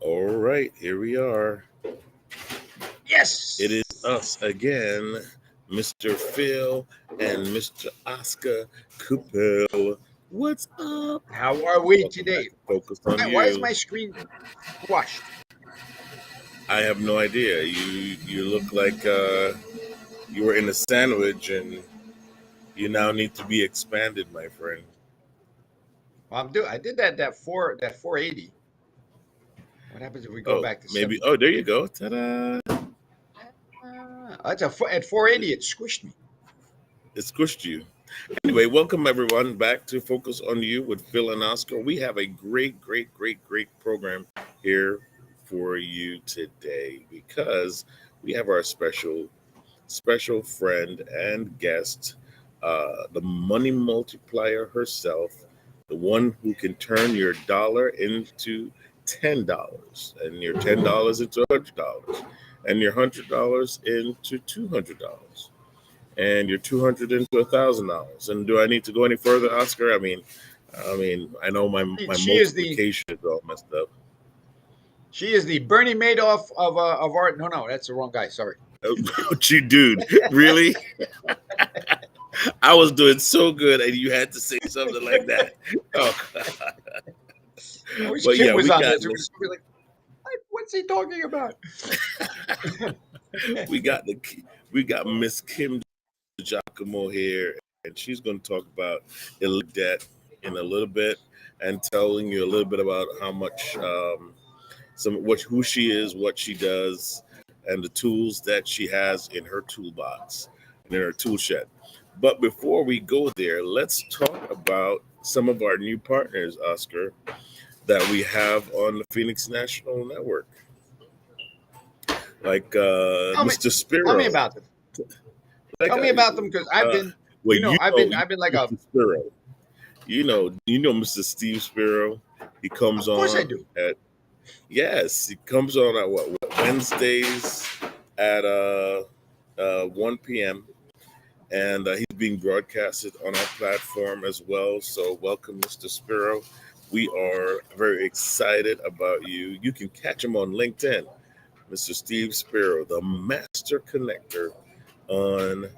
All right, here we are. It Yes. is us again, Mr. Phil and Mr. Oscar Coupel. What's up? How are we Welcome back today? to Focus on Why is You. my screen squashed? I have no idea. You look like you were in a sandwich and you now need to be expanded, my friend. Well, I did that 480. What happens if we go Oh, back to maybe. 720? Oh, there you go. Ta-da! At 480 it squished me. It squished you. Anyway, welcome everyone back to Focus on You with Phil and Oscar. We have a great program here for you today because we have our special friend and guest, the money multiplier herself, the one who can turn your dollar into $10 and your $10 into $100 and your $100 into $200 and you're 200 into $1,000. And do I need to go any further, Oscar? I know my She is the multiplication is all messed up. she is the Bernie Madoff of art. No, that's the wrong guy. Sorry. What you dude? Really? I was doing so good, and you had to say something like that. Oh, I wish but Kim yeah, was we on got this. We'd be like, what's he talking about? we got the we got Miss Kim Digiacamo here, and she's going to talk about illicit debt in a little bit, and telling you a little bit about how much who she is, what she does, and the tools that she has in her toolbox and in her tool shed. But before we go there, let's talk about some of our new partners, Oscar, that we have on the Phoenix National Network, like Tell me, Mr. tell me Spiro. about them. Like, Tell me about them because I've uh, been, well, I've been like a. Mr. Spiro. You know Mr. Steve Spiro. He comes Of course I on do. at Yes, he comes on at Wednesdays at 1 p.m. and he's being broadcasted on our platform as well. So welcome, Mr. Spiro. We are very excited about you. You can catch him on LinkedIn, Mr. Steve Spiro, the master connector on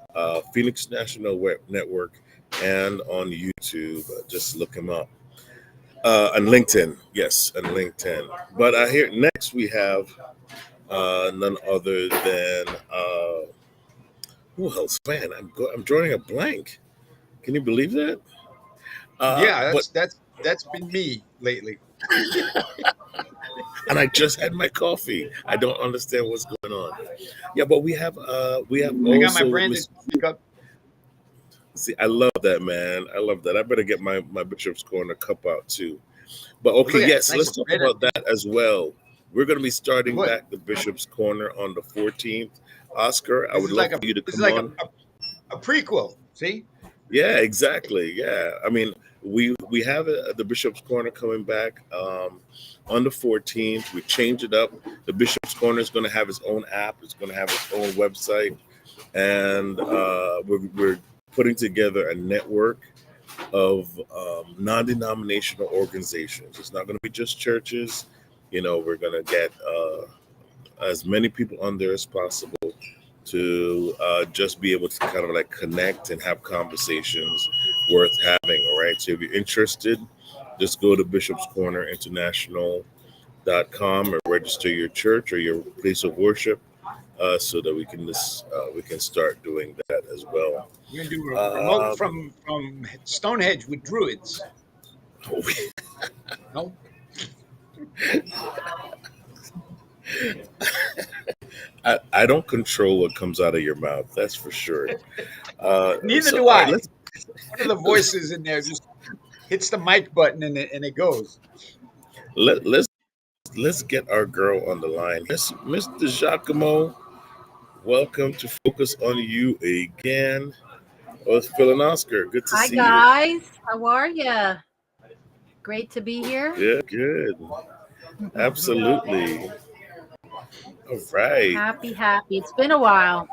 Phoenix National Web Network and on YouTube. Just look him up. And LinkedIn, yes, and LinkedIn. But here next we have none other than who else? Man, I'm drawing a blank. Can you believe that? Yeah, But that's been me lately. and I just had my coffee. I don't understand what's going on. Yeah, but we have I got my also branded Miss. coffee cup. See, I love that, man. I love that. I better get my Bishop's Corner cup out too. But okay, Look at it. It's yes, nice let's and talk red about underneath. that as well. We're going to be starting Good. back the Bishop's Corner on the 14th. Oscar, I This would is love like for you to this is come like on. a prequel. See? Yeah, exactly. Yeah, I mean, we have the Bishop's Corner coming back on the 14th. We changed it up. The Bishop's Corner is going to have its own app. It's going to have its own website, and we're putting together a network of non-denominational organizations. It's not going to be just churches. We're going to get as many people on there as possible to just be able to kind of like connect and have conversations worth having. All right. So if you're interested, just go to Bishop's Corner International.com or register your church or your place of worship so that we can start doing that as well. We're gonna do a remote Uh, from Stonehenge with druids. No? I don't control what comes out of your mouth. That's for sure. Neither So do all right, I. One of the voices in there just hits the mic button and it goes. let let's get our girl on the line. Yes, Mr. Giacomo, welcome to Focus on You again. Oh, it's Phil and Oscar. Good to Hi see you. guys, how are you? Great to be here. Good. Absolutely. All right. Happy. It's been a while.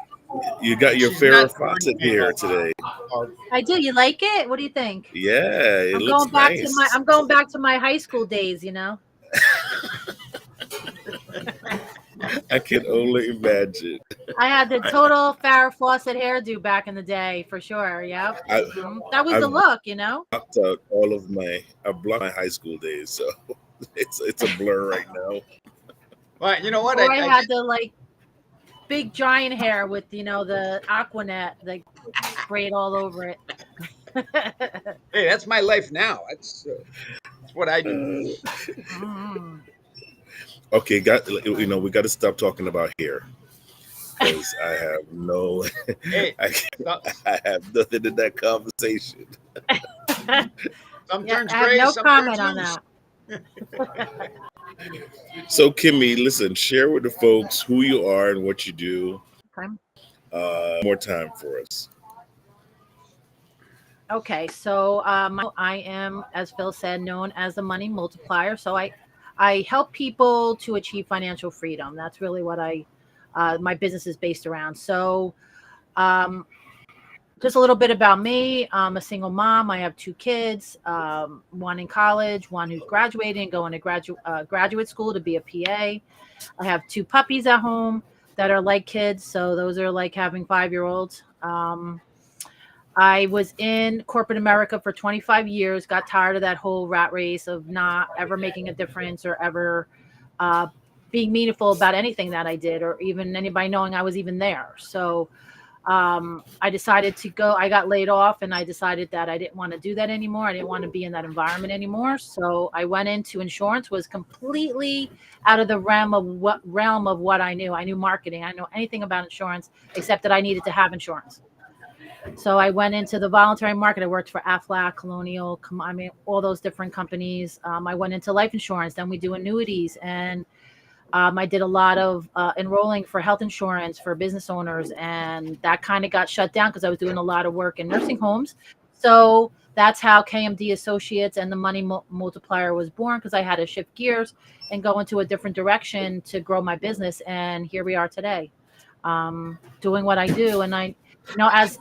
You got your She's not Farrah the Bernie Fawcett here Madoff today. of I do. You like it? What do you think? Yeah, it I'm looks going back to nice. my high school days. I can only imagine. I had the I, total Farrah Fawcett hairdo back in the day for sure. Yep. I That was the I've look, you know. blocked out I blocked my high school days, so it's a blur right now. Well, you know what? Or I I had did. the like big giant hair with the Aquanet like sprayed all over it. Hey, that's my life now. That's what I do. Uh, Mm. okay, we got to stop talking about hair because I have no, Hey, I, some, I have nothing in that conversation. some Yeah, turns I have gray, no some turns comment on loose. that. So, Kimmy, listen, share with the folks who you are and what you do. Okay. More time for us. Okay, so I am, as Phil said, known as the money multiplier. So I help people to achieve financial freedom. That's really what my business is based around. So um, just a little bit about me. I'm a single mom. I have two kids, one in college, one who's graduating, going to graduate school to be a PA. I have two puppies at home that are like kids. So those are like having 5-year olds. I was in corporate America for 25 years, got tired of that whole rat race of not ever making a difference or ever uh, being meaningful about anything that I did or even anybody knowing I was even there. So I decided to go. I got laid off and I decided that I didn't want to do that anymore. I didn't want to be in that environment anymore. So I went into insurance, was completely out of the realm of what I knew. I knew marketing. I didn't know anything about insurance except that I needed to have insurance. So I went into the voluntary market. I worked for Aflac, Colonial, I mean, all those different companies. I went into life insurance. Then we do annuities. And I did a lot of enrolling for health insurance for business owners. And that kind of got shut down because I was doing a lot of work in nursing homes. So that's how KMD Associates and the Money Multiplier was born, because I had to shift gears and go into a different direction to grow my business. And here we are today, doing what I do. And as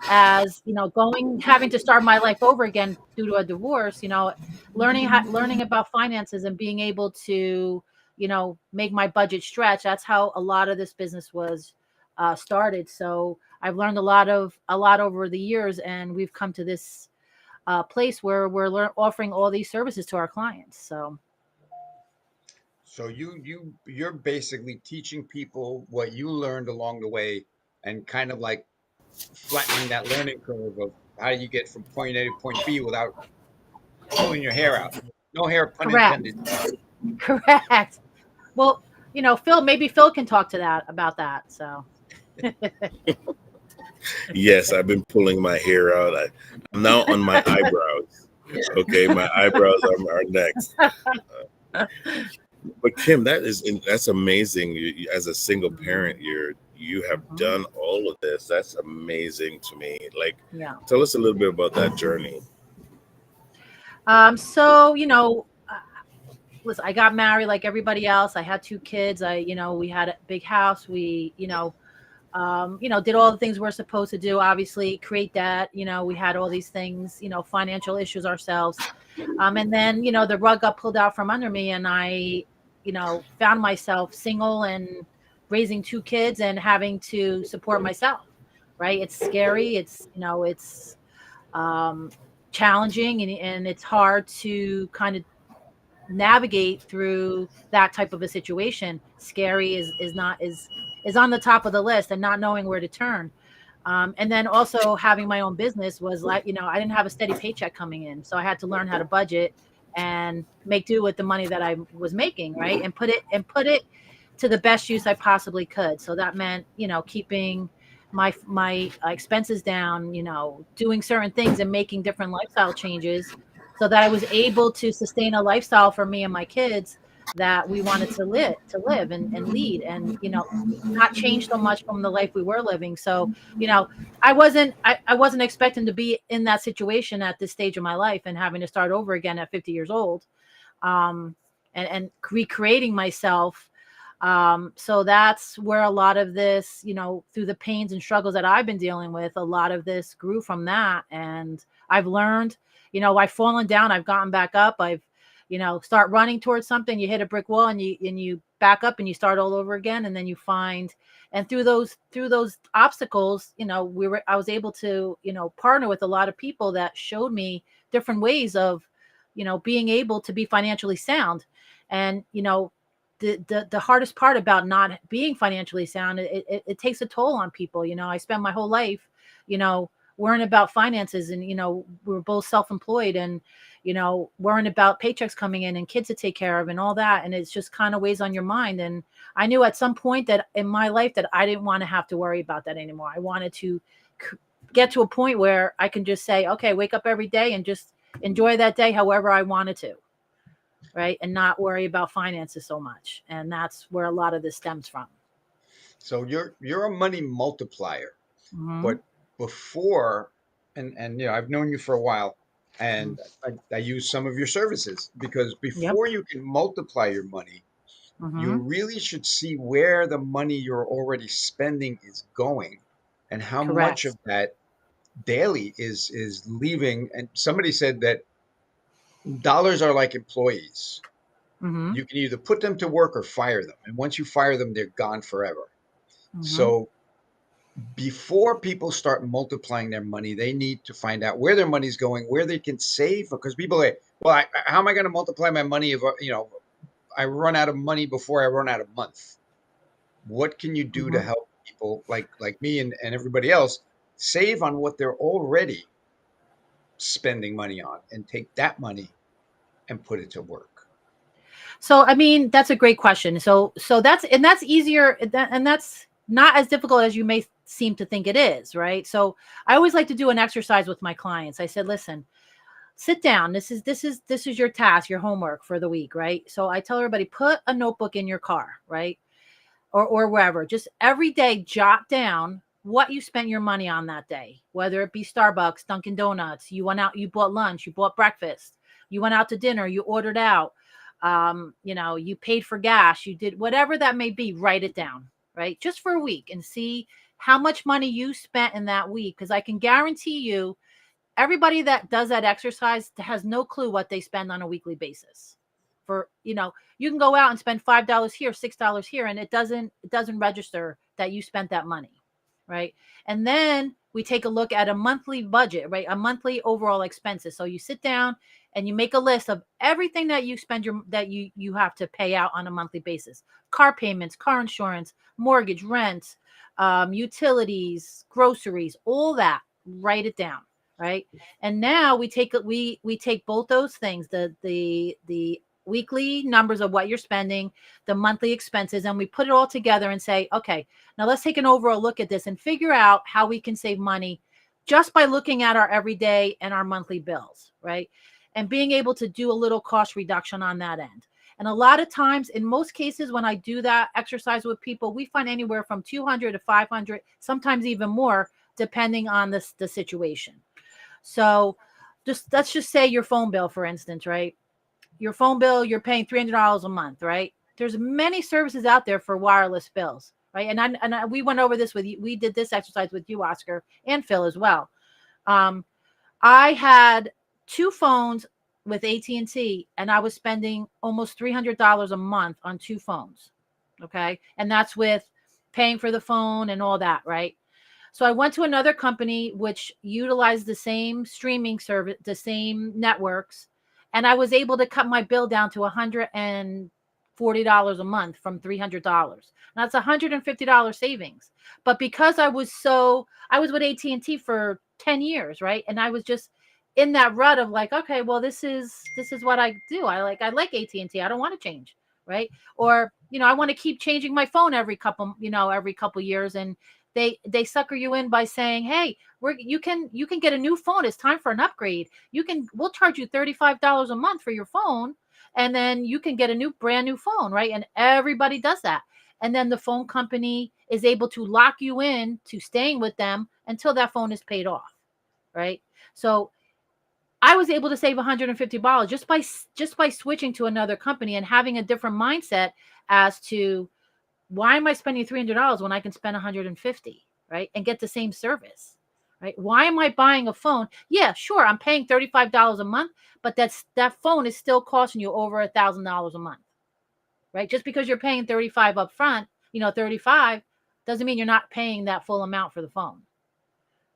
having to start my life over again due to a divorce, learning about finances and being able to, make my budget stretch. That's how a lot of this business was started. So I've learned a lot over the years, and we've come to this place where we're offering all these services to our clients. So So you're basically teaching people what you learned along the way, and kind of like flattening that learning curve of how you get from point A to point B without pulling your hair out. No hair, pun correct. intended. Correct. Well, maybe Phil can talk to that about that. So Yes, I've been pulling my hair out. I'm now on my eyebrows. Okay, my eyebrows are next. But Kim, that's amazing. As a single parent, you have Mhm. done all of this. That's amazing to me. Like, Yeah. tell us a little bit about that journey. So, listen, I got married like everybody else. I had two kids. We had a big house. We, did all the things we're supposed to do, obviously create debt. We had all these things, financial issues ourselves. And then, the rug got pulled out from under me, and I, found myself single and raising two kids and having to support myself. Right. It's scary. It's um, challenging, and it's hard to kind of navigate through that type of a situation. Scary is on the top of the list, and not knowing where to turn. And then also having my own business was like, I didn't have a steady paycheck coming in, so I had to learn how to budget and make do with the money that I was making, right, and put it to the best use I possibly could. So that meant, keeping my expenses down, doing certain things and making different lifestyle changes so that I was able to sustain a lifestyle for me and my kids that we wanted to live and lead, and not change so much from the life we were living. So, I wasn't expecting to be in that situation at this stage of my life and having to start over again at 50 years old, um, and recreating myself. So that's where a lot of this, through the pains and struggles that I've been dealing with, a lot of this grew from that. And I've learned, I've fallen down, I've gotten back up, I've, start running towards something, you hit a brick wall, and you back up and you start all over again. And then you find, and through those obstacles, I was able to, partner with a lot of people that showed me different ways of, being able to be financially sound. And, the hardest part about not being financially sound, it takes a toll on people. I spent my whole life, worrying about finances, and, we're both self-employed, and, worrying about paychecks coming in and kids to take care of and all that. And it's just kind of weighs on your mind. And I knew at some point that in my life that I didn't want to have to worry about that anymore. I wanted to get to a point where I can just say, okay, wake up every day and just enjoy that day however I wanted to. Right. And not worry about finances so much. And that's where a lot of this stems from. So you're a money multiplier, Mm-hmm. but before, and I've known you for a while, and I use some of your services, because Yep. before you can multiply your money, you Mm-hmm. really should see where the money you're already spending is going, and how much Correct. of that daily is leaving. And somebody said that dollars are like employees. Mm-hmm. You can either put them to work or fire them. And once you fire them, they're gone forever. Mm-hmm. So before people start multiplying their money, they need to find out where their money's going, where they can save. Because people say, well, how am I going to multiply my money if, I run out of money before I run out of month? What can you do to Mm-hmm. help people like me and everybody else save on what they're already spending money on, and take that money and put it to work? So, I mean, that's a great question. So that's easier, and that's not as difficult as you may seem to think it is, right? So I always like to do an exercise with my clients. I said, listen, sit down. This is your task, your homework for the week, right? So I tell everybody, put a notebook in your car, right? Or wherever. Just every day jot down what you spent your money on that day, whether it be Starbucks, Dunkin' Donuts, you went out, you bought lunch, you bought breakfast, you went out to dinner, you ordered out, you paid for gas, you did whatever that may be. Write it down, right? Just for a week, and see how much money you spent in that week. Because I can guarantee you, everybody that does that exercise has no clue what they spend on a weekly basis. For, you can go out and spend $5 here, $6 here, and it doesn't register that you spent that money, right? And then we take a look at a monthly budget, right? A monthly overall expenses. So you sit down and you make a list of everything that you spend that you have to pay out on a monthly basis: car payments, car insurance, mortgage, rent, utilities, groceries, all that. Write it down, right? And now we take both those things, the weekly numbers of what you're spending, the monthly expenses, and we put it all together and say, okay, now let's take an overall look at this and figure out how we can save money just by looking at our everyday and our monthly bills, right? And being able to do a little cost reduction on that end. And a lot of times, in most cases, when I do that exercise with people, we find anywhere from 200 to 500, sometimes even more, depending on the situation. So let's just say your phone bill, for instance, right? Your phone bill, you're paying $300 a month, right? There's many services out there for wireless bills, right? We went over this with you. We did this exercise with you, Oscar, and Phil as well. I had two phones with AT&T, and I was spending almost $300 a month on two phones. Okay. And that's with paying for the phone and all that, right? So I went to another company which utilized the same streaming service, the same networks, and I was able to cut my bill down to $140 a month from $300. Now that's $150 savings. But because I was with AT&T for 10 years, right? And I was just in that rut of like, okay, well, this is what I do. I like AT&T. I don't want to change, right? Or, I want to keep changing my phone every couple years, and they sucker you in by saying, hey, you can get a new phone. It's time for an upgrade. We'll charge you $35 a month for your phone, and then you can get a brand new phone, right? And everybody does that. And then the phone company is able to lock you in to staying with them until that phone is paid off, right? So I was able to save $150 just by switching to another company and having a different mindset as to, why am I spending $300 when I can spend $150, right? And get the same service, right? Why am I buying a phone? Yeah, sure, I'm paying $35 a month, but that phone is still costing you over $1,000 a month, right? Just because you're paying 35 up front, 35 doesn't mean you're not paying that full amount for the phone,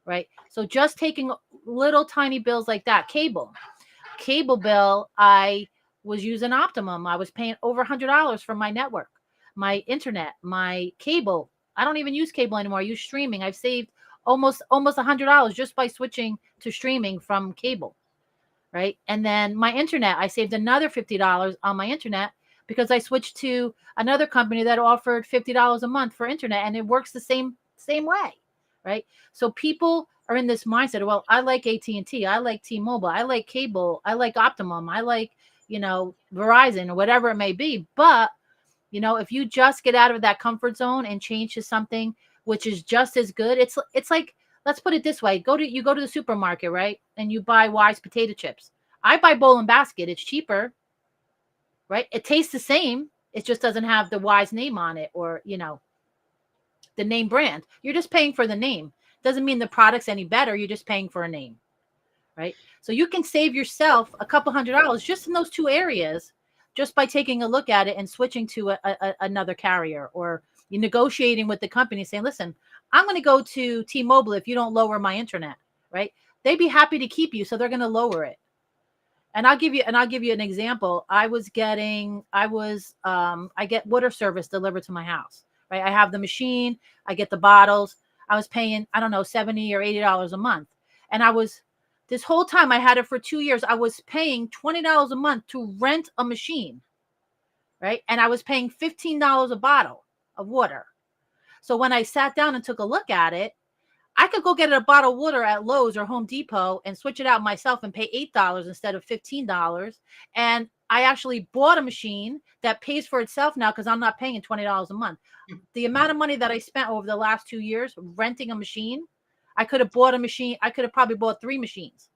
right? So just taking little tiny bills like that. Cable bill, I was using Optimum. I was paying over $100 for my network, my internet, my cable. I don't even use cable anymore. I use streaming. I've saved almost $100 just by switching to streaming from cable, right? And then my internet, I saved another $50 on my internet because I switched to another company that offered $50 a month for internet, and it works the same way, right? So people are in this mindset, well, I like AT&T, I like T-Mobile, I like cable, I like Optimum, I like, Verizon or whatever it may be. But, if you just get out of that comfort zone and change to something which is just as good, it's like, let's put it this way. You go to the supermarket, right? And you buy Wise potato chips. I buy Bowl and Basket. It's cheaper, right? It tastes the same. It just doesn't have the Wise name on it, or, the name brand. You're just paying for the name. Doesn't mean the product's any better. You're just paying for a name, right? So you can save yourself a couple $100 just in those two areas, just by taking a look at it and switching to another carrier, or you negotiating with the company saying, listen, I'm going to go to T-Mobile if you don't lower my internet, right? They'd be happy to keep you, so they're going to lower it. And I'll give you an example. I get water service delivered to my house, right? I have the machine, I get the bottles. I was paying, I don't know, $70 or $80 a month. And this whole time I had it for 2 years, I was paying $20 a month to rent a machine, right? And I was paying $15 a bottle of water. So when I sat down and took a look at it, I could go get a bottle of water at Lowe's or Home Depot and switch it out myself and pay $8 instead of $15. And I actually bought a machine that pays for itself now because I'm not paying $20 a month. The amount of money that I spent over the last 2 years renting a machine, I could have bought a machine. I could have probably bought 3 machines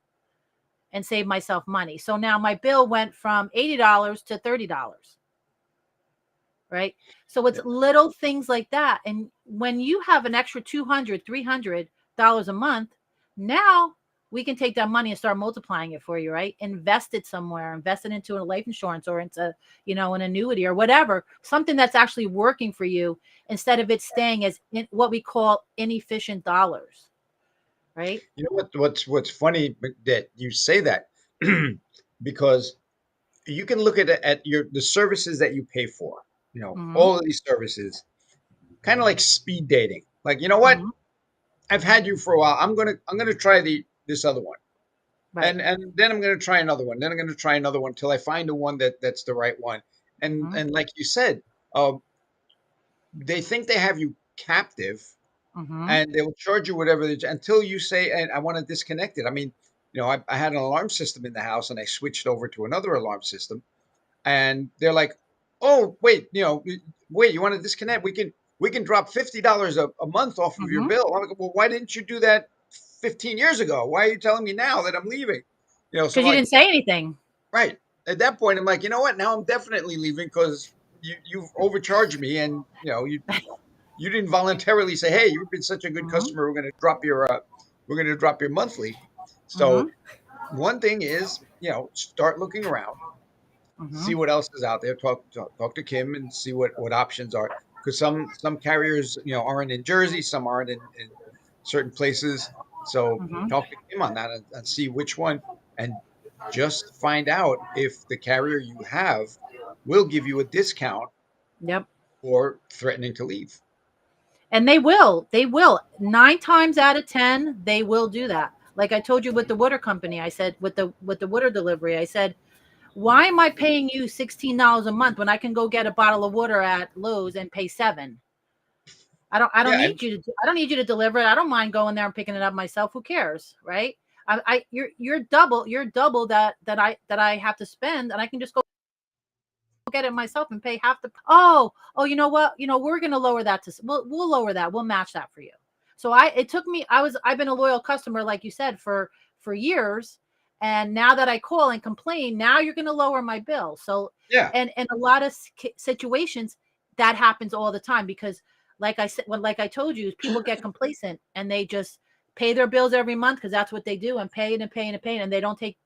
and saved myself money. So now my bill went from $80 to $30. Right. So it's little things like that. And when you have an extra $200, $300 a month, now we can take that money and start multiplying it for you, right? Invest it somewhere, invest it into a life insurance or into, an annuity or whatever, something that's actually working for you instead of it staying as what we call inefficient dollars. Right. You know what's funny that you say that because you can look at the services that you pay for, all of these services, kind of like speed dating. Like, you know what? Mm-hmm. I've had you for a while. I'm gonna try this other one. Right. And then I'm gonna try another one. Then I'm gonna try another one till I find the one that's the right one. And like you said, they think they have you captive, Mm-hmm. and they will charge you whatever until you say, and I want to disconnect it. I mean, I had an alarm system in the house and I switched over to another alarm system, and they're like, oh, wait, you want to disconnect? We can drop $50 a month off of your Mm-hmm. bill. I'm like, well, why didn't you do that 15 years ago? Why are you telling me now that I'm leaving? So Because I'm you like, didn't say anything. right. At that point, I'm like, you know what? Now I'm definitely leaving because you've overcharged me, and you didn't voluntarily say, "Hey, you've been such a good Mm-hmm. customer. We're going to drop your monthly." Mm-hmm. So one thing is, start looking around, Mm-hmm. see what else is out there. Talk to Kim and see what options are. Because some carriers, aren't in Jersey, some aren't in certain places. So Mm-hmm. talk to Kim on that and see which one, and just find out if the carrier you have will give you a discount Yep. for threatening to leave. And they will. 9 times out of 10, they will do that. Like I told you with the water company, I said with the water delivery, I said, why am I paying you $16 a month when I can go get a bottle of water at Lowe's and pay $7? I don't Yeah, need you to I don't need you to deliver it. I don't mind going there and picking it up myself. Who cares, right? You're double that I have to spend, and I can just go get it myself and pay half the. You know what? We're gonna lower that we'll lower that. We'll match that for you. So I've been a loyal customer, like you said, for years, and now that I call and complain, now you're gonna lower my bill. So yeah. and a lot of situations that happens all the time because, like I said, like I told you, people get complacent and they just pay their bills every month because that's what they do, and pay it and pay it and pay it, and they don't take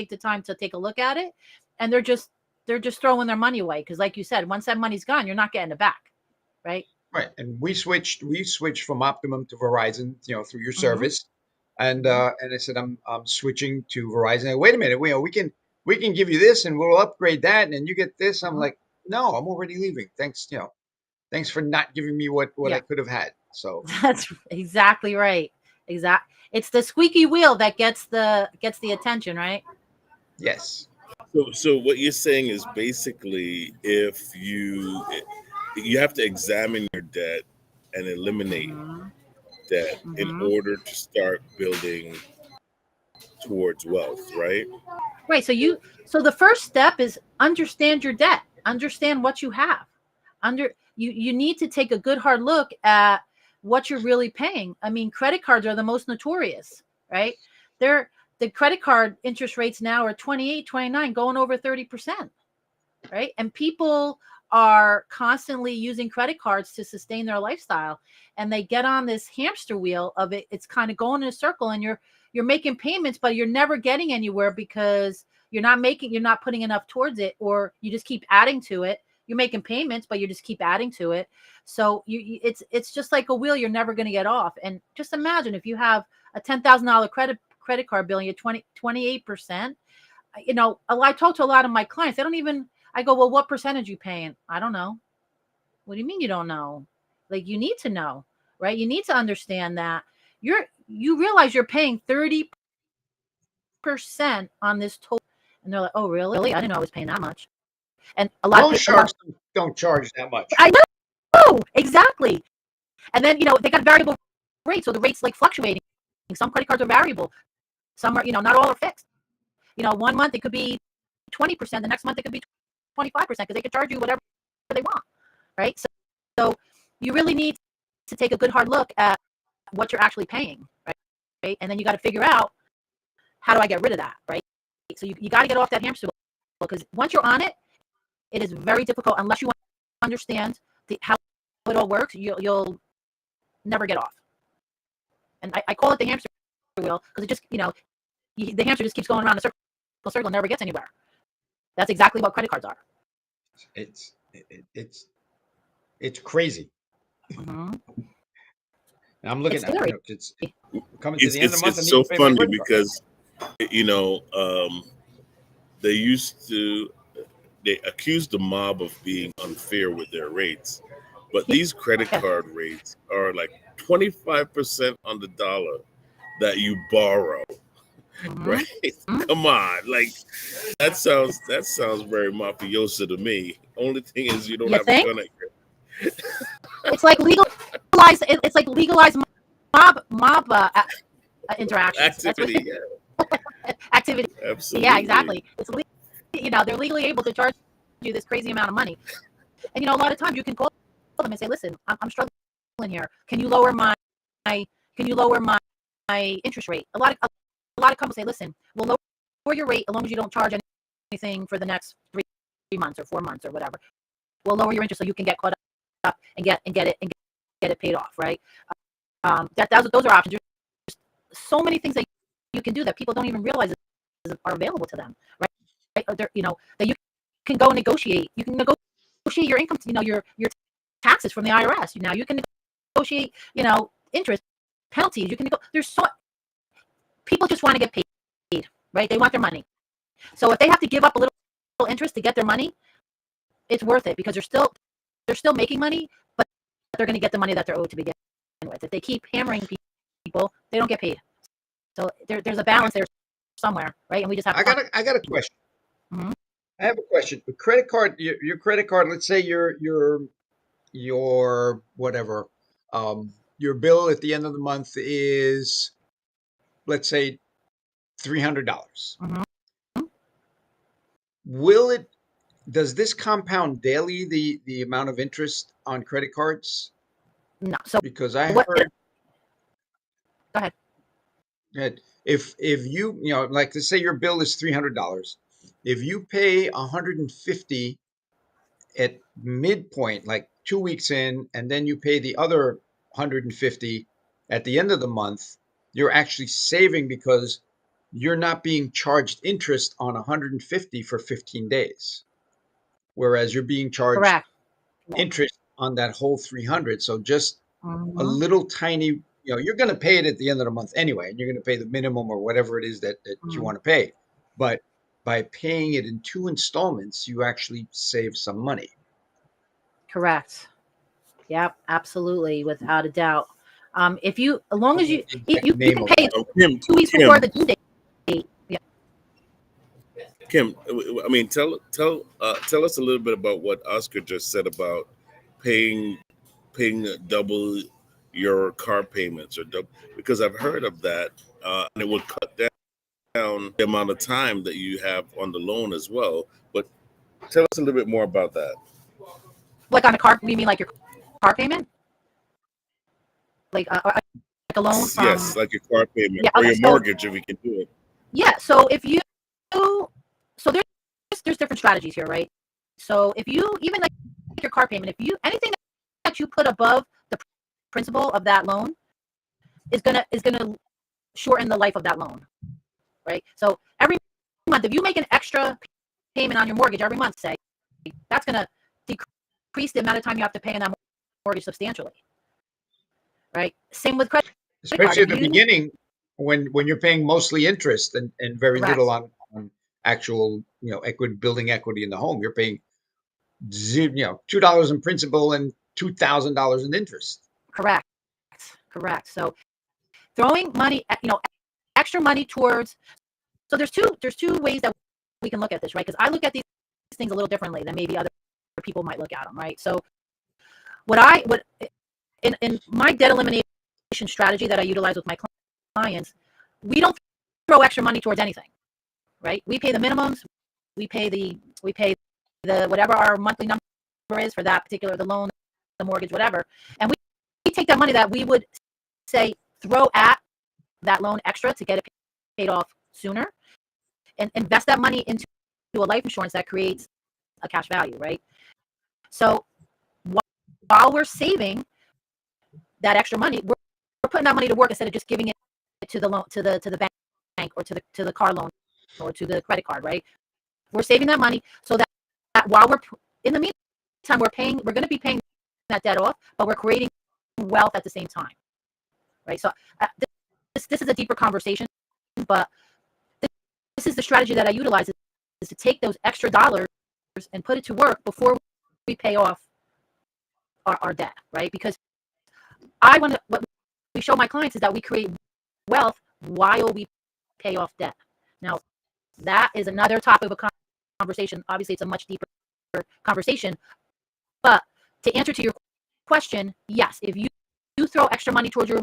the time to take a look at it, and they're just they're just throwing their money away. Because like you said, once that money's gone, you're not getting it back, right? Right. And we switched from Optimum to Verizon, through your Mm-hmm. service. And Mm-hmm. and I said, I'm switching to Verizon. Wait a minute, we can give you this and we'll upgrade that and then you get this. I'm Mm-hmm. like, no, I'm already leaving. Thanks for not giving me what I Yeah, could have had. So that's exactly right. It's the squeaky wheel that gets the attention, right? yes. So what you're saying is basically if you have to examine your debt and eliminate Mm-hmm. debt in Mm-hmm. order to start building towards wealth, right? Right. So the first step is understand your debt. Understand what you have. You need to take a good hard look at what you're really paying. I mean, credit cards are the most notorious, right? They're the credit card interest rates now are 28, 29, going over 30%, right? And people are constantly using credit cards to sustain their lifestyle, and they get on this hamster wheel of it. It's kind of going in a circle, and you're making payments, but you're never getting anywhere because you're not putting enough towards it, or you just keep adding to it. You're making payments, but you just keep adding to it. So it's just like a wheel you're never going to get off. And just imagine if you have a $10,000 credit card bill and you're 28%. I talk to a lot of my clients. They don't even. I go, well, what percentage you paying? I don't know. What do you mean you don't know? Like, you need to know, right? You need to understand that you realize you're paying 30% on this total. And they're like, oh, really? I didn't know I was paying that much. And a lot of Loan people, sharks don't charge that much. I know, exactly. And then, they got variable rates. So the rates like fluctuating. Some credit cards are variable. Some are, not all are fixed. 1 month it could be 20%. The next month it could be 25% because they could charge you whatever they want, right? So you really need to take a good hard look at what you're actually paying, right? And then you got to figure out, how do I get rid of that, right? So you got to get off that hamster wheel, because once you're on it, it is very difficult unless you understand how it all works. You'll never get off. And I call it the hamster wheel because it just, the hamster just keeps going around in a circle, never gets anywhere. That's exactly what credit cards are. It's it's crazy. Mm-hmm. And I'm looking It's at scary. it's coming to the end of the month. I It's need so to pay my funny credit card. because they used to they accused the mob of being unfair with their rates, but these credit Yeah. card rates are like 25% on the dollar that you borrow, Mm-hmm. right? Mm-hmm. Come on, like that sounds very mafioso to me. Only thing is you don't You have a think? gun at your It's like legalized. It's like legalized mob interactions. That's what activity. Yeah, activity. Yeah, absolutely. exactly. They're legally able to charge you this crazy amount of money. And a lot of times you can call them and say, "Listen, I'm struggling here. Can you lower my interest rate?" A lot of companies say, "Listen, we'll lower your rate as long as you don't charge anything for the next 3 months or 4 months or whatever. We'll lower your interest so you can get caught up and get it paid off." Right? Those are options. There's so many things that you can do that people don't even realize are available to them. Right? That you can go and negotiate. You can negotiate your income. Your taxes from the IRS. Now you can negotiate. Interest penalties. You can there's people just want to get paid, right? They want their money. So if they have to give up a little interest to get their money, it's worth it because they're still making money, but they're going to get the money that they're owed to begin with. If they keep hammering people, they don't get paid. So there's a balance there somewhere, right? And we just have to. I got a question. Mhm. I have a question. The credit card, your credit card. Let's say your whatever, your bill at the end of the month is, let's say, $300. Mhm. Will it? Does this compound daily the amount of interest on credit cards? No. So Because I what? heard Go ahead. that if like, let's say your bill is $300, if you pay 150 at midpoint, like 2 weeks in, and then you pay the other 150 at the end of the month, you're actually saving because you're not being charged interest on 150 for 15 days. whereas you're being charged Correct. interest on that whole 300. So just a Mhm. little tiny, you're going to pay it at the end of the month anyway, and you're going to pay the minimum or whatever it is that you Mhm. want to pay. But by paying it in 2 installments, you actually save some money. Correct. Yep, absolutely, without a doubt. If you, as long as The you, exact you name can of pay that. Oh, Kim, 2 weeks before Kim, the due date. Yeah. Kim. I mean, tell us a little bit about what Oscar just said about paying double your car payments or double, because I've heard of that, and it would cut down the amount of time that you have on the loan as well. But tell us a little bit more about that. Like on a car, you mean like your car payment? Like a loan Yes, from, like your car payment yeah, or okay. your So mortgage if you can do it. yeah, so if you, so there's different strategies here, right? So if you, even like your car payment, if you, anything that you put above the principal of that loan is gonna shorten the life of that loan, right? So every month, if you make an extra payment on your mortgage every month, say, that's gonna decrease the amount of time you have to pay on that mortgage substantially, right? Same with credit card. Especially If at the you, beginning when you're paying mostly interest and very little correct, on actual, equity, building equity in the home. You're paying $2 in principal and $2,000 in interest. correct, correct. So throwing money, extra money towards. So there's two ways that we can look at this, right? Because I look at these things a little differently than maybe other people might look at them, right? So what in my debt elimination strategy that I utilize with my clients, we don't throw extra money towards anything, right? We pay the minimums, we pay the whatever our monthly number is for that particular, the loan, the mortgage, whatever, and we take that money that we would say throw at that loan extra to get it paid off sooner, and invest that money into a life insurance that creates a cash value, right? So while we're saving that extra money, we're putting that money to work instead of just giving it to the loan, to the bank, or to the car loan, or to the credit card, right? We're saving that money so that while we're in the meantime, we're going to be paying that debt off, but we're creating wealth at the same time, right? So this is a deeper conversation, but this is the strategy that I utilize, is to take those extra dollars and put it to work before we pay off our debt, right? Because what we show my clients is that we create wealth while we pay off debt. Now, that is another topic of conversation. Obviously, it's a much deeper conversation. But to answer to your question, yes, if you throw extra money towards your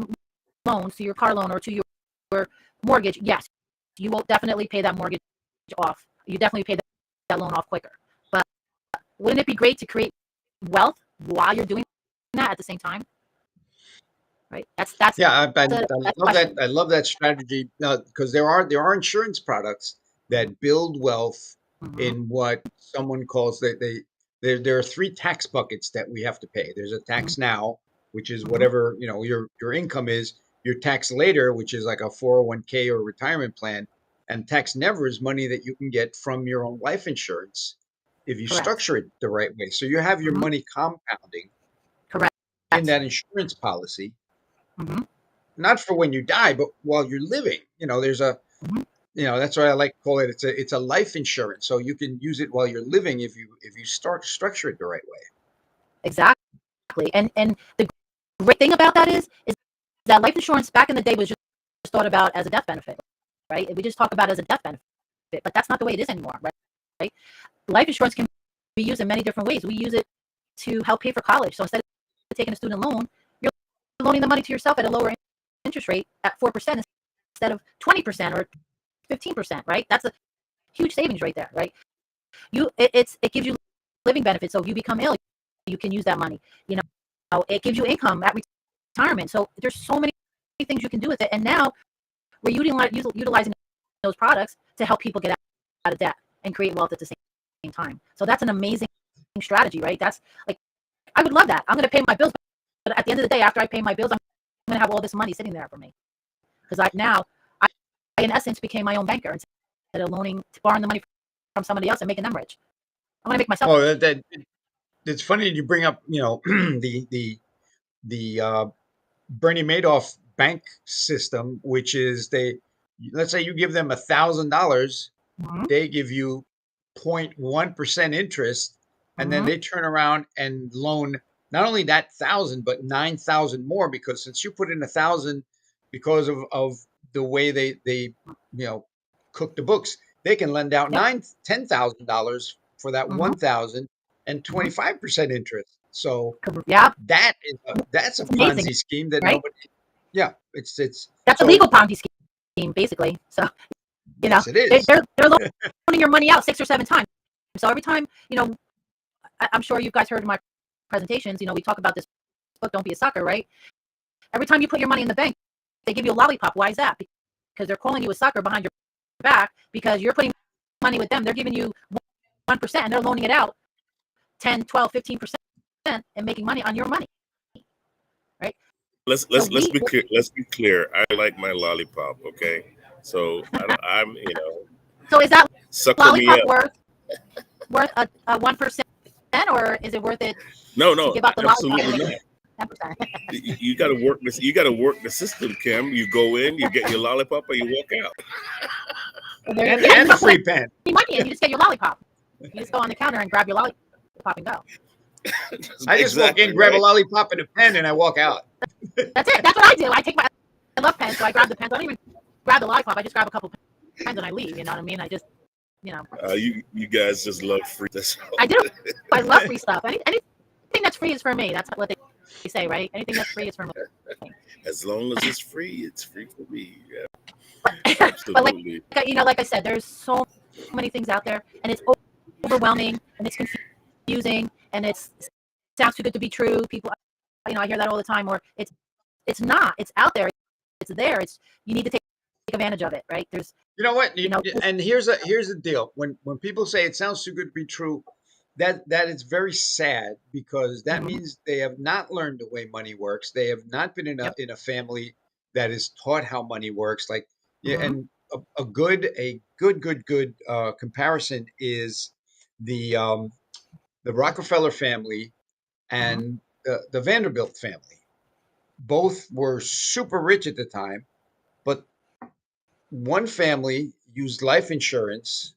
loans, to your car loan or to your mortgage, yes, you will definitely pay that mortgage off. You definitely pay that loan off quicker. But wouldn't it be great to create wealth while you're doing that at the same time? Right? That's Yeah, I the love that. question. I love that strategy because there are insurance products that build wealth Mm-hmm. in what someone calls there are three tax buckets that we have to pay. There's a tax now, which is Mm-hmm. whatever your income is. Your tax later, which is like a 401k or retirement plan, and tax never is money that you can get from your own life insurance if you Correct. structure it the right way. So you have your Mm-hmm. money compounding Correct. in that insurance policy, Mm-hmm. not for when you die, but while you're living. There's a, Mm-hmm. that's why I like to call it. It's a life insurance, so you can use it while you're living if you start structure it the right way. Exactly. And the great thing about that is that life insurance back in the day was just thought about as a death benefit, right? We just talk about it as a death benefit, but that's not the way it is anymore, right? Right? Life insurance can be used in many different ways. We use it to help pay for college. So instead of taking a student loan, you're loaning the money to yourself at a lower interest rate at 4% instead of 20% or 15%, right? That's a huge savings right there, right? It gives you living benefits. So if you become ill, you can use that money. It gives you income at retirement. So there's so many things you can do with it. And now we're utilizing those products to help people get out of debt and create wealth at the same time. So that's an amazing strategy, right? That's like, I would love that. I'm going to pay my bills, but at the end of the day, after I pay my bills, I'm going to have all this money sitting there for me. Because I, in essence, became my own banker instead of borrowing the money from somebody else and making them rich. I want to make myself. Oh, it's funny you bring up, the Bernie Madoff bank system, which is let's say you give them $1,000, Mhm, they give you 0.1% interest, and then mhm. they turn around and loan not only that 1,000 but 9,000 more, because since you put in 1,000, because of the way they cook the books, they can lend out Yep. $10,000 for that Mhm, 1,000 and mhm. 25% interest. So Yeah, that's a it's amazing, Ponzi scheme that right? nobody. Yeah, it's That's a so legal Ponzi scheme, basically. So yes, it they, is. they're loaning your money out 6 or 7 times. So every time, I'm sure you guys heard in my presentations. We talk about this book, Don't Be a Sucker, right? Every time you put your money in the bank, they give you a lollipop. Why is that? Because they're calling you a sucker behind your back because you're putting money with them. They're giving you 1% and they're loaning it out 10, 12, 15% and making money on your money, right? Let's So let's let's be clear. Let's be clear. I like my lollipop. Okay, so I'm so is that sucker me lollipop up. worth a 1%, or is it worth it No, to no, give out the lollipop and absolutely make not. 10%? You got to work this. You got to work the system, Kim. You go in, you get your lollipop, and you walk out. and Yeah, you and the don't put free pen. any money in. You just get your lollipop. You just go on the counter and grab your lollipop and go. I just walk Exactly in, grab a right. lollipop and a pen, and I walk out. That's it. That's what I do. I love pens, so I grab the pens. I don't even grab the lollipop. I just grab a couple pens and I leave. You know what I mean? I just, You guys just love free. That's all. I do. I love free stuff. Anything that's free is for me. That's what they say, right? Anything that's free is for me. As long as it's free for me. Yeah, But absolutely. like I said, there's so many things out there, and it's overwhelming, and it's confusing, and it sounds too good to be true. People, I hear that all the time. Or it's not. It's out there. It's there. You need to take advantage of it, right? There's, You know what? you know, And here's the deal. When people say it sounds too good to be true, that is very sad, because that mhm, means they have not learned the way money works. They have not been in a yep, in a family that is taught how money works. Like, yeah, mhm, and a good comparison is the Rockefeller family mhm, and the Vanderbilt family. Both were super rich at the time, but one family used life insurance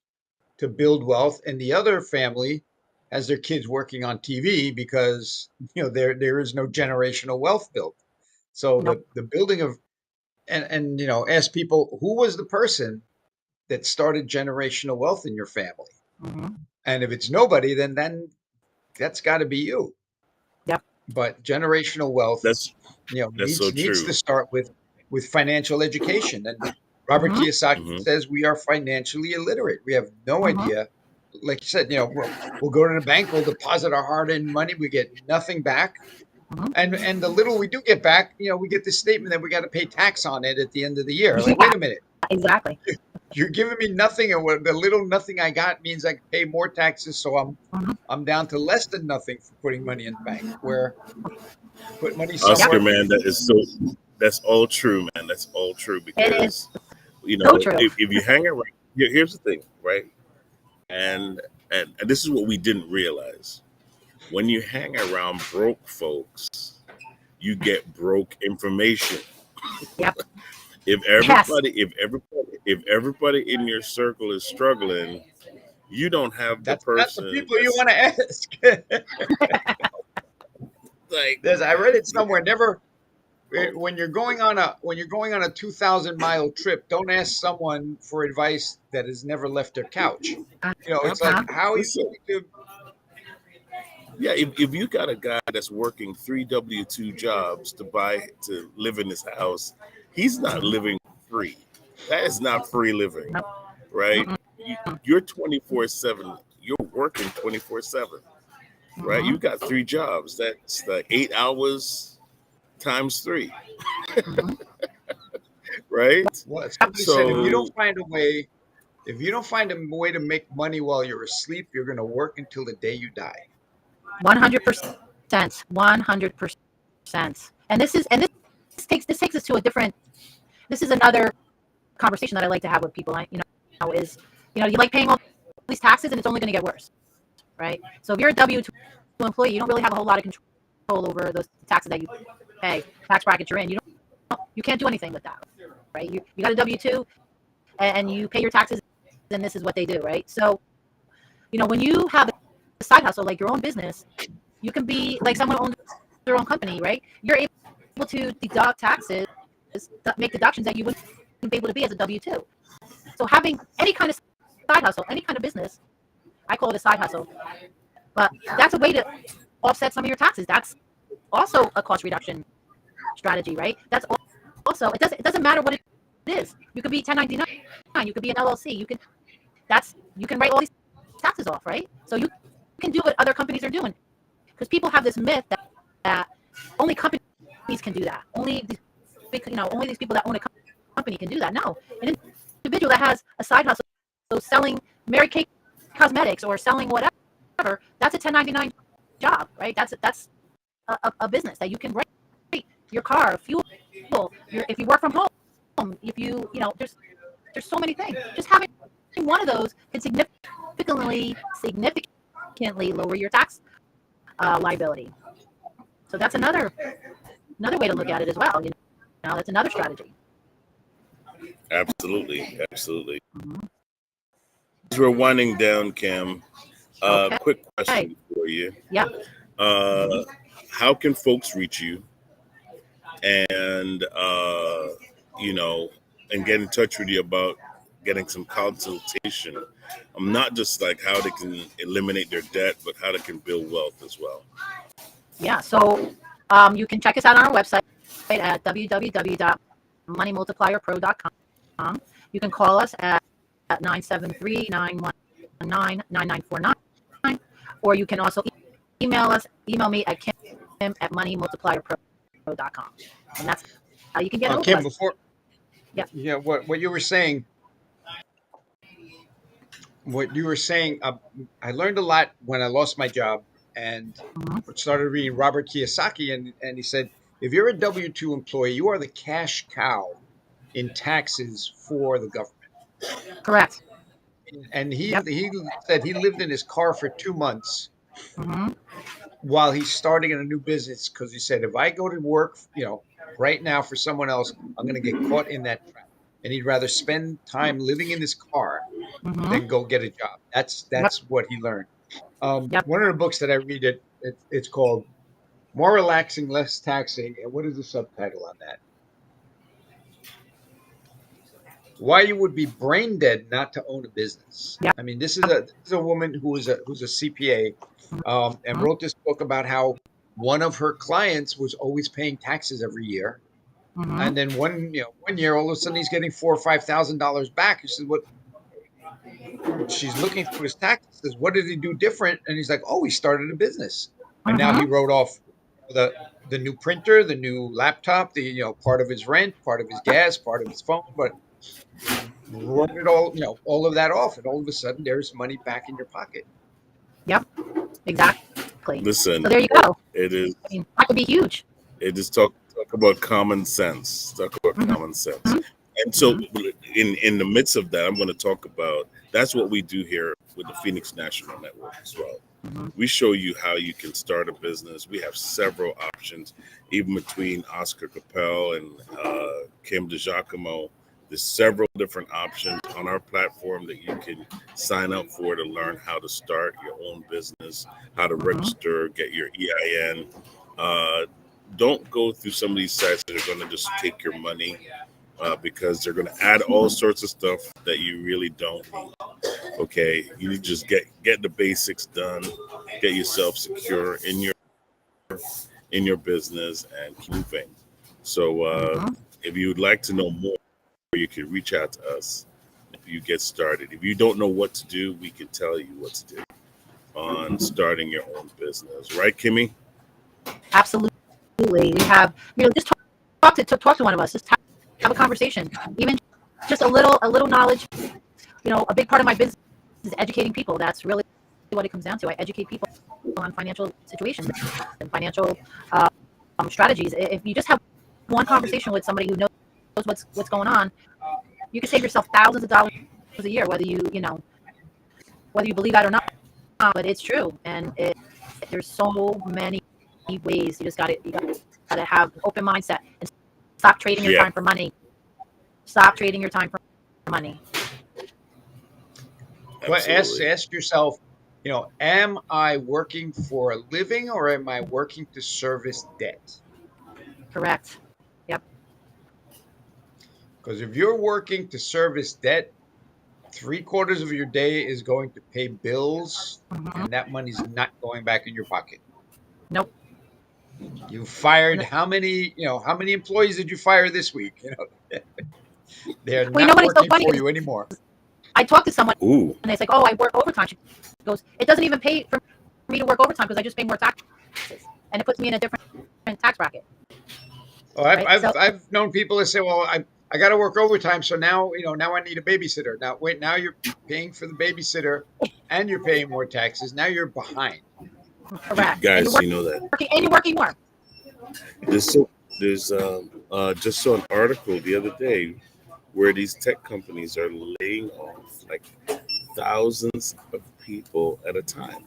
to build wealth, and the other family has their kids working on TV because there is no generational wealth built. So nope, the building of and ask people, who was the person that started generational wealth in your family? mhm, And if it's nobody, then that's got to be you. yep, But generational wealth, That's that's so needs true. to start with financial education. And Robert mhm, Kiyosaki Hmm. says we are financially illiterate. We have no mhm, idea. Like you said, we'll go to the bank, we'll deposit our hard-earned money, we get nothing back. mhm. And the little we do get back, we get this statement that we got to pay tax on it at the end of the year. Like, Yeah, wait a minute, exactly. you're giving me nothing, and what the little nothing I got means I pay more taxes, so Mhm. I'm down to less than nothing for putting money in the bank. Where put money Yep, somewhere. Oscar, man, that's all true, man. That's all true it is because so true. if you hang around, here's the thing, right? And and this is what we didn't realize. When you hang around broke folks, you get broke information. Yep. If Yes. everybody in your circle is struggling, you don't have the That's not the person people you that's want to ask. like, I read it somewhere. Never when you're going on a 2,000-mile trip, don't ask someone for advice that has never left their couch. It's like, Uh-huh. how are you listen, going to? yeah, if you got a guy that's working three W-2 jobs to live in his house, he's not Mhm. living free. That is not free living, Nope. right? Mm-mm. You're 24/7. You're working 24/7, right? Mhm. You got three jobs. That's the 8 hours times three, Mhm. right? What somebody said, if you don't So find a way, if you don't find a way to make money while you're asleep, you're going to work until the day you die. 100%. 100%. And this takes us to a different. This is another conversation that I like to have with people. Is you like paying all these taxes and it's only going to get worse, right? So if you're a W-2 employee, you don't really have a whole lot of control over those taxes that you pay, tax bracket you're in. You can't do anything with that, right? You got a W-2 and you pay your taxes, and this is what they do, right? So, when you have a side hustle, like your own business, you can be like someone who owns their own company, right? You're able to deduct taxes, make deductions that you wouldn't be able to be as a W-2. So having any kind of side hustle, any kind of business, I call it a side hustle, but that's a way to offset some of your taxes. That's also a cost reduction strategy, right? That's also, it doesn't matter what it is. You could be 1099, you could be an LLC, you can write all these taxes off, right? So you can do what other companies are doing, because people have this myth that only companies can do that. Only these people that own a company can do that. No, an individual that has a side hustle, so selling Mary Kay cosmetics or selling whatever, that's a 1099 job, right? That's a business that you can write your car, fuel, if you work from home, if there's so many things. Just having one of those can significantly lower your tax liability. So that's another way to look at it as well. That's another strategy. Absolutely. Mm-hmm. As we're winding down, Kim, Okay. quick question for you. Yeah. How can folks reach you and, and get in touch with you about getting some consultation? Not just like how they can eliminate their debt, but how they can build wealth as well. Yeah. So you can check us out on our website at www.moneymultiplierpro.com. You can call us at 973-919-9949, or you can also email me at kim@moneymultiplierpro.com, and that's how you can get over Kim, us. before, what you were saying, I learned a lot when I lost my job and started reading Robert Kiyosaki, and he said, if you're a W-2 employee, you are the cash cow in taxes for the government. Correct. And he Yep. said he lived in his car for 2 months Mm-hmm. while he's starting in a new business, because he said, if I go to work, right now for someone else, I'm going to get caught in that trap. And he'd rather spend time living in his car Mm-hmm. than go get a job. That's what he learned. Yep. One of the books that I read, it's called More Relaxing, Less Taxing. And what is the subtitle on that? Why you would be brain dead not to own a business. Yep. I mean, this is a woman who's a CPA, and wrote this book about how one of her clients was always paying taxes every year, and then one year all of a sudden he's getting $4,000 or $5,000 back. She says, "What?" She's looking through his taxes. Says, "What did he do different?" And he's like, "Oh, he started a business, and now he wrote off the new printer, the new laptop, the part of his rent, part of his gas, part of his phone, but." Wrote it all of that off, and all of a sudden there's money back in your pocket. Yep. Exactly. Listen, so there you go. It is. I mean, that would be huge. It is talk about common sense. Common sense. And so, in the midst of that, I'm going to talk about that's what we do here with the Phoenix National Network as well. We show you how you can start a business. We have several options, even between Oscar Capel and Kim Digiacamo. There's several different options on our platform that you can sign up for to learn how to start your own business, how to register, get your EIN. Don't go through some of these sites that are going to just take your money because they're going to add all sorts of stuff that you really don't need. Okay, you need to just get the basics done, get yourself secure in your business, and keep moving. So if you would like to know more, you can reach out to us if you get started. If you don't know what to do, we can tell you what to do on starting your own business. Right, Kimmy? Absolutely. We have, just talk to one of us. Just have a conversation. Even just a little knowledge. A big part of my business is educating people. That's really what it comes down to. I educate people on financial situations and financial strategies. If you just have one conversation with somebody who knows what's going on, you can save yourself thousands of dollars a year, whether you believe that or not. but it's true, and there's so many ways. You gotta have open mindset and stop trading your Yeah, time for money. Stop trading your time for money. Well, absolutely. ask yourself, am I working for a living or am I working to service debt? Correct. Yep. Because if you're working to service debt, 3/4 of your day is going to pay bills, Hmm. and that money's not going back in your pocket. Nope. You fired Well, how many employees did you fire this week? They're you know not what? It's so working funny for because you anymore. I talked to someone Ooh, and it's like, oh, I work overtime. She goes, it doesn't even pay for me to work overtime because I just pay more taxes, and it puts me in a different tax bracket, Oh, I've right? I've So I've known people that say, "Well, I got to work overtime, so now I need a babysitter." Now, wait, now you're paying for the babysitter, and you're paying more taxes. Now you're behind. correct, and guys, you know that you're working more. there's just saw an article the other day where these tech companies are laying off like thousands of people at a time.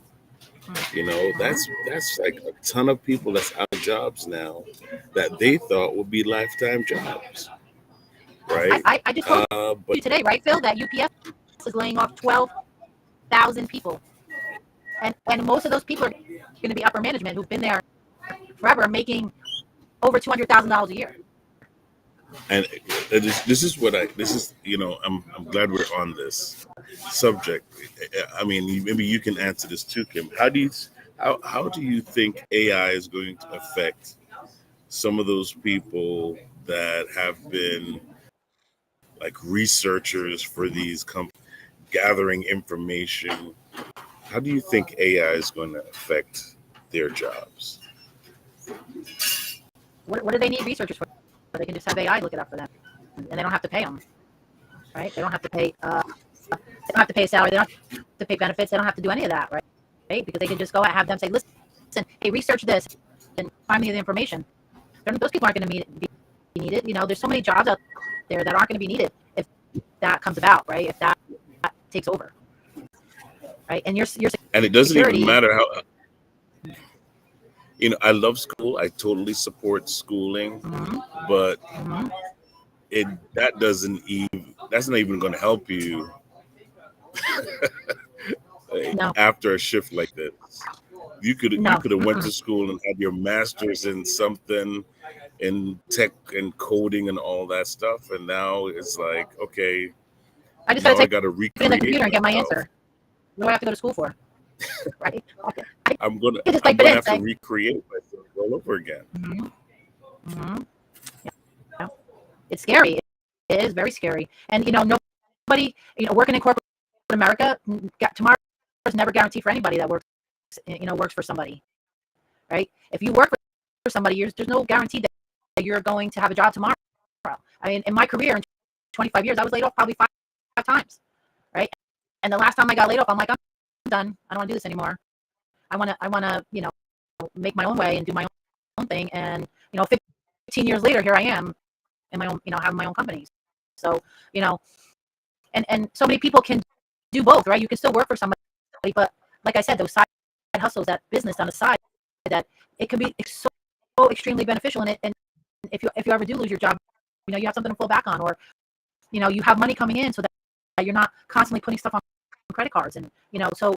You know, Mhm. that's like a ton of people that's out of jobs now that they thought would be lifetime jobs, right? I just told But you today, right, Phil, that UPS is laying off 12,000 people, and most of those people are going to be upper management who've been there forever, making over $200,000 a year. and this is what I this is I'm glad we're on this subject. I mean, maybe you can answer this too, Kim. How do you think AI is going to affect some of those people that have been like researchers for these companies gathering information? How do you think AI is going to affect their jobs? What do they need researchers for? They can just have AI look it up for them, and they don't have to pay them, right? They don't have to pay. They don't have to pay a salary. They don't have to pay benefits. They don't have to do any of that, right? Right? Because they can just go out and have them say, listen, hey, research this and find me the information. Those people aren't going to be needed. There's so many jobs out there that aren't going to be needed if that comes about, right? If that takes over, right? And your And it doesn't even security. matter how I love school. I totally support schooling, Mhm, but mhm. it that doesn't even that's not even going to help you No, after a shift like this. You no. could have went Mm-mm. to school and had your master's in something in tech and coding and all that stuff, and now it's like, okay, I just got to now I type got to it in the recreate computer and get my myself. answer. What do I have to go to school for, right? I can just I'm type it gonna in and have to say, recreate myself all over again. mhm, mhm. Yeah. It's scary. It is very scary. And nobody, working in corporate America, tomorrow is never guaranteed for anybody that works for somebody, right? If you work for somebody, there's no guarantee that you're going to have a job tomorrow. I mean, in my career in 25 years, I was laid off probably five times, right? And the last time I got laid off, I'm like, I'm done. I don't want to do this anymore. I want to, make my own way and do my own thing. And 15 years later, here I am in my own, having my own companies. So, you know, and so many people can do both, right? You can still work for somebody, but like I said, those side hustles, that business on the side, that it can be so extremely beneficial. And if you ever do lose your job, you have something to fall back on, or you have money coming in so that you're not constantly putting stuff on credit cards, and so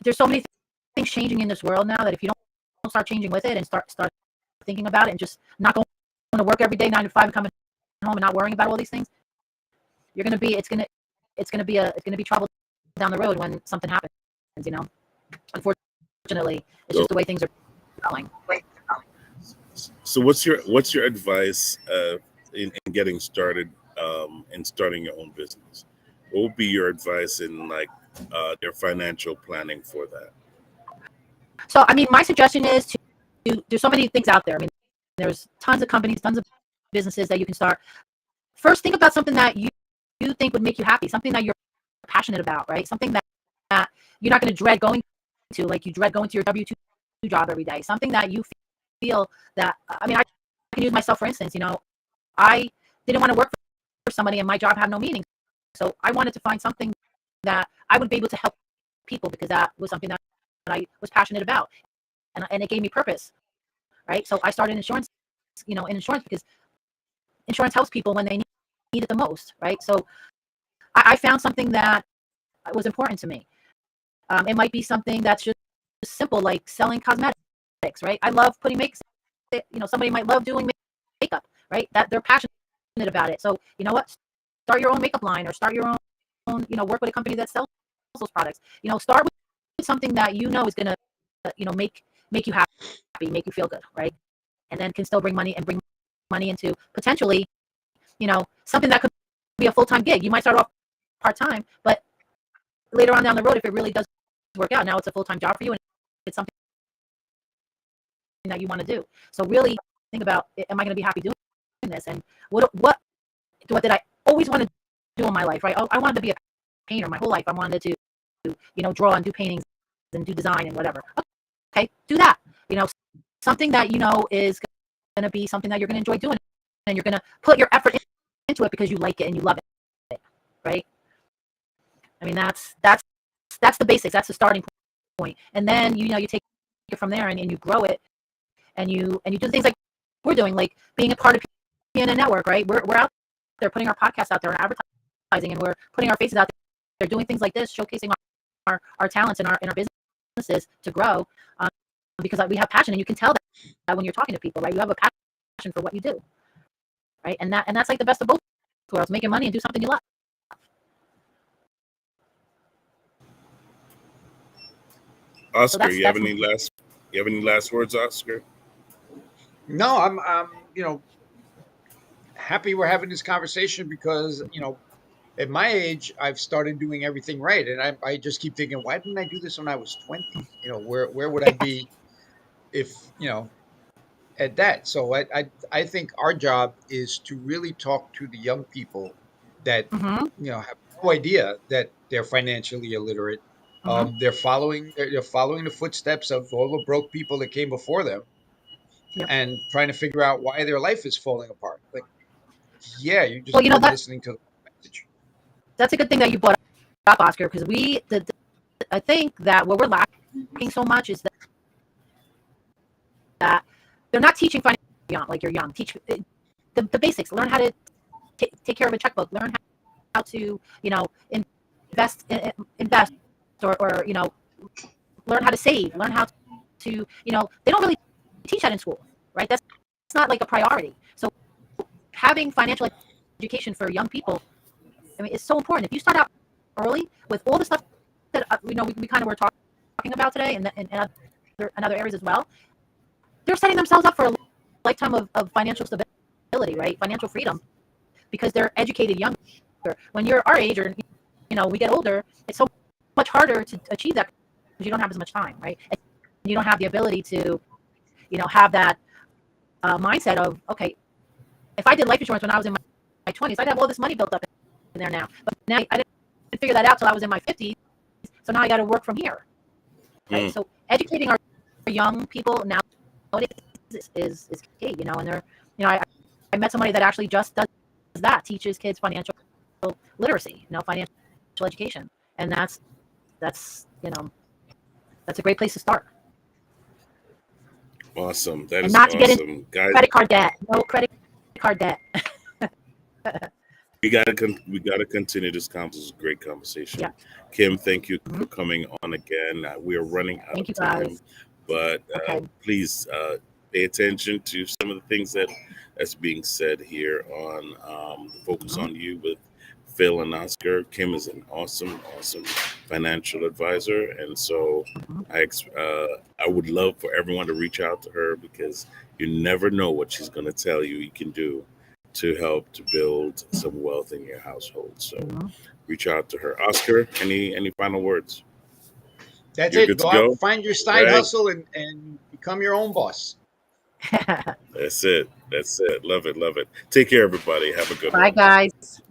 there's so many things changing in this world now that if you don't start changing with it and start thinking about it and just not going to work every day 9 to 5 and coming home and not worrying about all these things, you're going to be it's going to be trouble down the road when something happens. Unfortunately, it's So, just the way things are going. so what's your advice in getting started and starting your own business? What would be your advice in like their financial planning for that? So I mean, my suggestion is there's so many things out there. I mean, there's tons of companies, tons of businesses that you can start. First, think about something that you think would make you happy, something that you're passionate about, right? Something that you're not going to dread going to, like you dread going to your W-2 job every day. Something that you feel that, I mean, I can use myself for instance. I didn't want to work for somebody, and my job had no meaning. So I wanted to find something that I would be able to help people because that was something that I was passionate about, and it gave me purpose, right? So I started insurance, in insurance because insurance helps people when they need it the most, right? So I found something that was important to me. It might be something that's just simple, like selling cosmetics, right? I love putting makeup. Somebody might love doing makeup, right? That they're passionate about it. So you know what? Start your own makeup line or start your own, work with a company that sells those products. Start with something that is going to, make you happy, make you feel good, right? And then can still bring money into potentially, something that could be a full-time gig. You might start off part-time, but later on down the road, if it really does work out, now it's a full-time job for you and it's something that you want to do. So really think about, am I going to be happy doing this? And what did I always want to do in my life, right? I wanted to be a painter my whole life. I wanted to, draw and do paintings and do design and whatever. Okay, do that. Something that is going to be something that you're going to enjoy doing, and you're going to put your effort into it because you like it and you love it, right? I mean, that's the basics. That's the starting point, and then you take it from there and you grow it, and you do things like we're doing, like being a part of PNN Network, right? We're out there putting our podcast out there and advertising, and we're putting our faces out there. They're doing things like this, showcasing our talents in our businesses to grow, because we have passion, and you can tell that when you're talking to people, right? You have a passion for what you do, right? And that's like the best of both worlds: making money and do something you love. Oscar, so you have any last words, Oscar? No, I'm happy we're having this conversation because at my age I've started doing everything right, and I just keep thinking, why didn't I do this when I was 20? Where would I be if at that? So I think our job is to really talk to the young people that have no idea that they're financially illiterate. They're following the footsteps of all the broke people that came before them, and trying to figure out why their life is falling apart. Like, yeah, you just weren't listening to the message. That's a good thing that you brought up, Oscar, because I think that what we're lacking so much is that they're not teaching finance young, like you're young. Teach the basics. Learn how to take care of a checkbook. Learn how to invest or learn how to save. Learn how to they don't really teach that in school, right? That's not like a priority. So having financial education for young people, I mean, it's so important. If you start out early with all the stuff that we kind of were talking about today, and other areas as well, they're setting themselves up for a lifetime of financial stability, right? Financial freedom, because they're educated younger. When you're our age, or we get older, it's so much harder to achieve that because you don't have as much time, right? And you don't have the ability to, have that mindset of, okay, if I did life insurance when I was in my 20s, I'd have all this money built up in there now. But now I didn't figure that out till I was in my 50s. So now I got to work from here. Right? So educating our young people nowadays is key, and they're, I met somebody that actually just does that, teaches kids financial literacy, financial education. And that's a great place to start. Awesome. That and is not to awesome. get into Guys, credit card debt. No credit card debt. we gotta continue this conversation. This is a great conversation. Yeah. Kim, thank you for coming on again. We are running out of time, but please pay attention to some of the things that's being said here on Focus on You with Phil and Oscar. Kim is an awesome financial advisor, and so I would love for everyone to reach out to her, because you never know what she's going to tell you can do to help to build some wealth in your household. So reach out to her. Oscar, any final words? That's You're it. good Go to out, go? find your side hustle and become your own boss. That's it. Love it. Take care, everybody. Have a good one. Bye, guys.